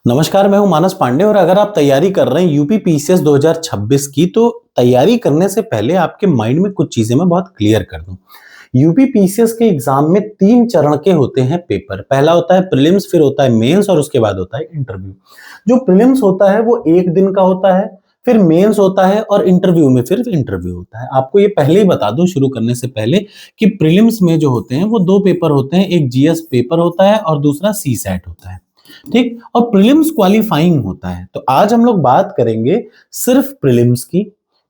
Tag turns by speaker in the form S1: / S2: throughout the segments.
S1: नमस्कार, मैं हूं मानस पांडे और अगर आप तैयारी कर रहे हैं यूपी पीसीएस 2026 की तो तैयारी करने से पहले आपके माइंड में कुछ चीजें मैं बहुत क्लियर कर दूं। यूपी पीसीएस के एग्जाम में 3 चरण के होते हैं पेपर। पहला होता है प्रीलिम्स, फिर होता है मेंस और उसके बाद होता है इंटरव्यू। जो प्रीलिम्स होता है वो 1 दिन का होता है, फिर मेंस होता है और इंटरव्यू में फिर इंटरव्यू होता है। आपको ये पहले ही बता दूं शुरू करने से पहले कि प्रीलिम्स में जो होते हैं वो 2 पेपर होते हैं, एक जीएस पेपर होता है और दूसरा सीसैट होता है। ठीक, और प्रीलिम्स क्वालिफाइंग होता है। तो आज हम लोग बात करेंगे सिर्फ प्रीलिम्स की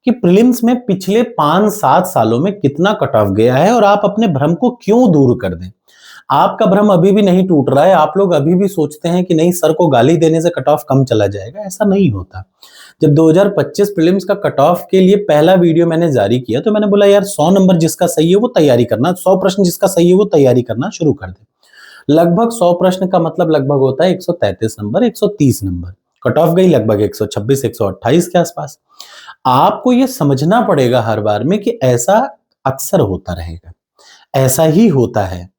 S1: कि प्रीलिम्स में पिछले 5-7 सालों में कितना कट ऑफ गया है और आप अपने भ्रम को क्यों दूर कर दें। आपका भ्रम अभी भी नहीं टूट रहा है, आप लोग अभी भी सोचते हैं कि नहीं सर को गाली देने से कट ऑफ कम चला जाएगा, ऐसा नहीं होता। जब 2025 प्रीलिम्स का कट ऑफ के लिए पहला वीडियो मैंने जारी किया तो मैंने बोला यार 100 नंबर जिसका सही है वो तैयारी करना, 100 प्रश्न जिसका सही है वो तैयारी करना शुरू कर दे। लगभग 100 प्रश्न का मतलब लगभग होता है 133 नंबर, 130 नंबर। कट ऑफ गई लगभग 126 128 के आसपास। आपको ये समझना पड़ेगा हर बार में कि ऐसा अक्सर होता रहेगा, ऐसा ही होता है,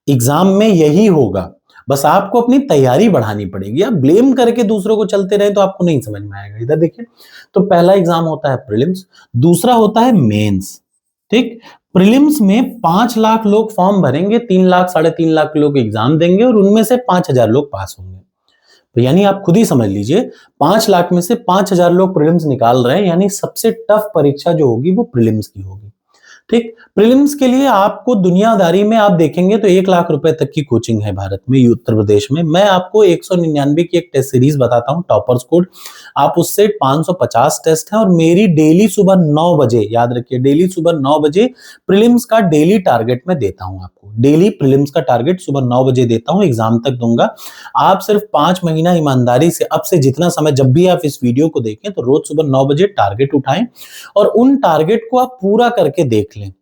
S1: एग्जाम में यही होगा। बस आपको अपनी तैयारी बढ़ानी पड़ेगी। आप ब्लेम करके दूसरों को चलते रहे तो आपको नहीं समझ में आएगा। इधर देखिए, तो पहला एग्जाम होता है प्रीलिम्स, दूसरा होता है मेंस। ठीक, प्रीलिम्स में 5 लाख लोग फॉर्म भरेंगे, 3 लाख 3.5 लाख लोग एग्जाम देंगे और उनमें से 5,000 लोग पास होंगे। तो यानी आप खुद ही समझ लीजिए 5 लाख में से 5,000 लोग प्रीलिम्स निकाल रहे हैं, यानी सबसे टफ परीक्षा जो होगी वो प्रीलिम्स की होगी। ठीक, प्रीलिम्स के लिए आपको दुनियादारी में आप देखेंगे तो 1 लाख रुपए तक की कोचिंग है भारत में, उत्तर प्रदेश में। मैं आपको 199 की एक टेस्ट सीरीज बताता हूं, टॉपर्स कोड। आप उससे 550 टेस्ट है और मेरी डेली सुबह 9 बजे, याद रखिए डेली सुबह 9 बजे प्रीलिम्स का डेली टारगेट मैं देता हूं आपको। डेली प्रीलिम्स का टारगेट सुबह 9 बजे देता हूं, एग्जाम तक दूंगा। आप सिर्फ 5 महीना ईमानदारी से अब से जितना समय जब भी आप इस वीडियो को देखें तो रोज सुबह 9 बजे टारगेट उठाएं और उन टारगेट को आप पूरा करके देख लें।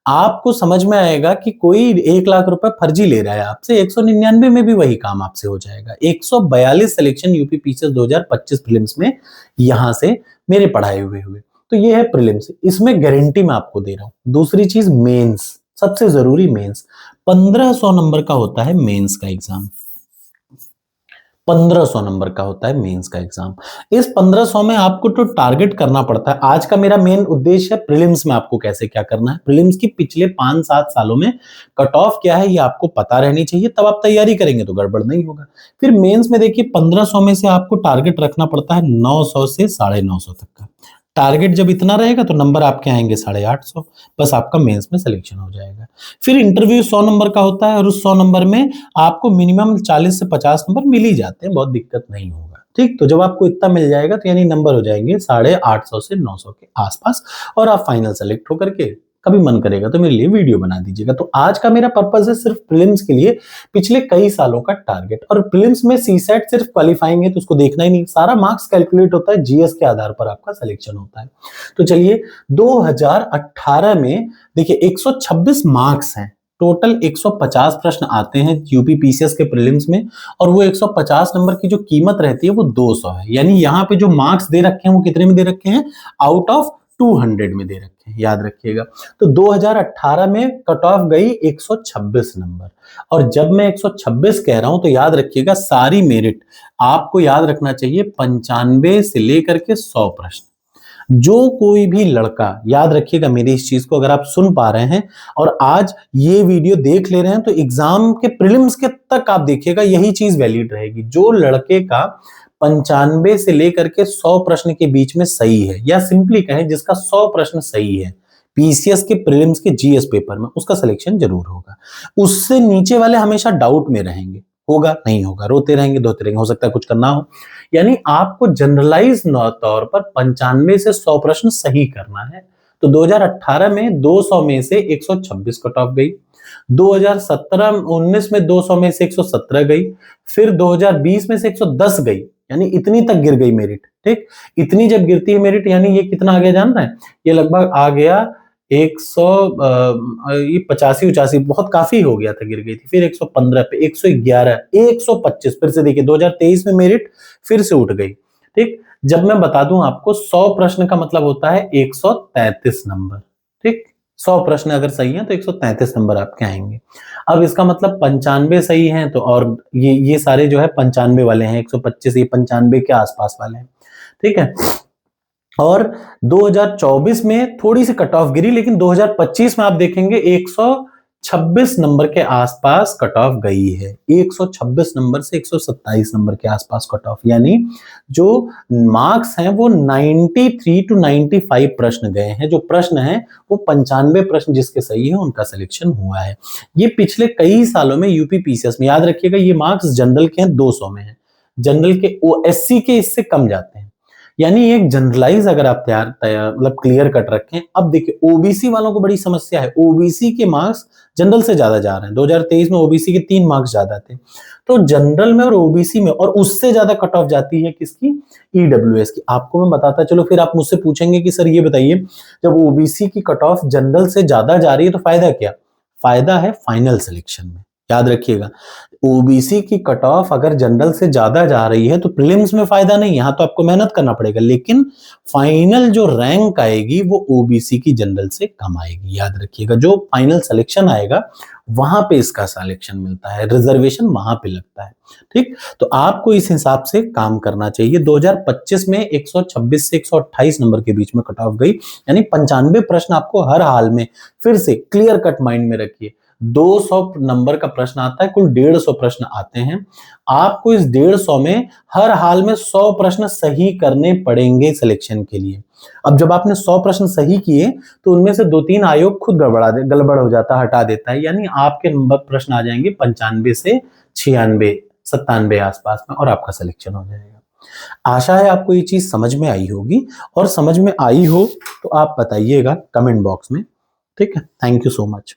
S1: आपको समझ में आएगा कि कोई 1 लाख रुपए फर्जी ले रहा है आपसे, 199 में भी वही काम आपसे हो जाएगा। 142 सिलेक्शन यूपी पीसीएस 2025 प्रीलिम्स में यहां से मेरे पढ़ाए हुए। तो ये है प्रीलिम्स, इसमें गारंटी मैं आपको दे रहा हूं। दूसरी चीज मेंस, सबसे जरूरी मेंस। 1500 नंबर का होता है मेंस का एग्जाम, 1500 नंबर का होता है मेंस का एग्जाम। इस 1500 में आपको तो टारगेट करना पड़ता है। आज का मेरा मेन उद्देश्य है प्रीलिम्स में आपको कैसे क्या करना है। प्रीलिम्स की पिछले 5-7 सालों में कट ऑफ क्या है ये आपको पता रहनी चाहिए, तब आप तैयारी करेंगे तो गड़बड़ नहीं होगा। फिर मेंस में देखिए 1500 में से आपको टारगेट रखना पड़ता है 900 से 950 तक का। टारगेट जब इतना रहेगा तो नंबर आपके आएंगे 850, बस आपका मेंस में सिलेक्शन हो जाएगा। फिर इंटरव्यू 100 नंबर का होता है और उस 100 नंबर में आपको मिनिमम 40 से 50 नंबर मिल ही जाते हैं, बहुत दिक्कत नहीं होगा। ठीक, तो जब आपको इतना मिल जाएगा तो यानी नंबर हो जाएंगे 850 से 900 के आसपास और आप फाइनल सेलेक्ट होकर के कभी मन करेगा तो मेरे लिए वीडियो बना दीजिएगा। तो आज का मेरा पर्पस है सिर्फ प्रीलिम्स के लिए पिछले कई सालों का टारगेट। और प्रीलिम्स में सीसेट सिर्फ क्वालिफाइंग है तो उसको देखना ही नहीं, सारा मार्क्स कैलकुलेट होता है, जीएस के आधार पर आपका सिलेक्शन होता है। तो चलिए 2018 में देखिए 126 मार्क्स हैं, टोटल 150 प्रश्न आते हैं यूपी पीसीएस के प्रीलिम्स में और वो 150 नंबर की जो कीमत रहती है वो 200 है। यानी यहाँ पे जो मार्क्स दे रखे हैं वो कितने में दे रखे हैं, आउट ऑफ 200 में दे रखे हैं, याद रखिएगा। तो 2018 में कट ऑफ गई 126 नंबर। और जब मैं 126 कह रहा हूं तो याद रखिएगा सारी मेरिट आपको याद रखना चाहिए 95 से लेकर के 100 प्रश्न। जो कोई भी लड़का, याद रखिएगा मेरी इस चीज को, अगर आप सुन पा रहे हैं और आज ये वीडियो देख ले रहे हैं तो एग्जाम के प्रीलिम्स के तक आप देखिएगा यही चीज वैलिड रहेगी। जो लड़के का 95 से लेकर के 100 प्रश्न के बीच में सही है, या सिंपली कहें जिसका 100 प्रश्न सही है पीसीएस के प्रीलिम्स के जीएस पेपर में, उसका सिलेक्शन जरूर होगा। उससे नीचे वाले हमेशा डाउट में रहेंगे, होगा नहीं होगा, रोते रहेंगे धोते रहेंगे, हो सकता है कुछ करना हो। यानी आपको जनरलाइज तौर पर 95 से 100 प्रश्न सही करना है। तो 2018 में 200 में से 126 कट ऑफ गई, 2017-19 में 200 में से 117 गई, फिर 2020 में से 110 गई, यानी इतनी तक गिर गई मेरिट। ठीक, इतनी जब गिरती है मेरिट यानी ये कितना आ गया जान रहे हैं, ये लगभग आ गया 100, ये 85-85 बहुत काफी हो गया था, गिर गई थी। फिर 115 पे, 111, 125, फिर से देखिए 2023 में मेरिट फिर से उठ गई। ठीक, जब मैं बता दूं आपको 100 प्रश्न का मतलब होता है 133 नंबर। ठीक, 100 प्रश्न अगर सही हैं तो 133 नंबर आपके आएंगे। अब इसका मतलब 95 सही हैं तो, और ये सारे जो है 95 वाले हैं, 125 ये 95 के आसपास वाले हैं, ठीक है। और 2024 में थोड़ी सी कट ऑफ गिरी, लेकिन 2025 में आप देखेंगे 126 नंबर के आसपास कट ऑफ गई है। 126 नंबर से 127 नंबर के आसपास कट ऑफ, यानी जो मार्क्स हैं वो 93 टू 95 प्रश्न गए हैं। जो प्रश्न हैं वो 95 प्रश्न जिसके सही है उनका सिलेक्शन हुआ है। ये पिछले कई सालों में यूपी पीसीएस में, याद रखिएगा ये मार्क्स जनरल के हैं 200 में है, जनरल के ओएससी के इससे कम जाते हैं। यानी एक जनरलाइज अगर आप तैयार मतलब क्लियर कट रखें। अब देखिए ओबीसी वालों को बड़ी समस्या है, ओबीसी के मार्क्स जनरल से ज्यादा जा रहे हैं। 2023 में ओबीसी के 3 मार्क्स ज्यादा थे, तो जनरल में और ओबीसी में, और उससे ज्यादा कट ऑफ जाती है किसकी, ईडब्ल्यूएस की। आपको मैं बताता चलो, फिर आप मुझसे पूछेंगे कि सर ये बताइए जब ओबीसी की कट ऑफ जनरल से ज्यादा जा रही है तो फायदा क्या, फायदा है फाइनल सिलेक्शन में। याद रखिएगा ओबीसी की कट ऑफ अगर जनरल से ज्यादा जा रही है तो प्रीलिम्स में फायदा नहीं, यहां तो आपको मेहनत करना पड़ेगा, लेकिन फाइनल जो रैंक आएगी वो ओबीसी की जनरल से कम आएगी। याद रखिएगा जो फाइनल सिलेक्शन आएगा वहां पे इसका सिलेक्शन मिलता है, रिजर्वेशन वहां पे लगता है, ठीक। तो आपको इस हिसाब से काम करना चाहिए। 2025 में 126 से 128 नंबर के बीच में कट ऑफ गई, यानी 95 प्रश्न आपको हर हाल में, फिर से क्लियर कट माइंड में रखिए, 200 नंबर का प्रश्न आता है, कुल 150 प्रश्न आते हैं। आपको इस 150 में हर हाल में 100 प्रश्न सही करने पड़ेंगे सिलेक्शन के लिए। अब जब आपने 100 प्रश्न सही किए तो उनमें से 2-3 आयोग खुद गड़बड़ हो जाता है, हटा देता है, यानी आपके नंबर प्रश्न आ जाएंगे 95 से 96 97 आसपास में, और आपका सिलेक्शन हो जाएगा। आशा है आपको ये चीज समझ में आई होगी, और समझ में आई हो तो आप बताइएगा कमेंट बॉक्स में, ठीक है। Thank you so much.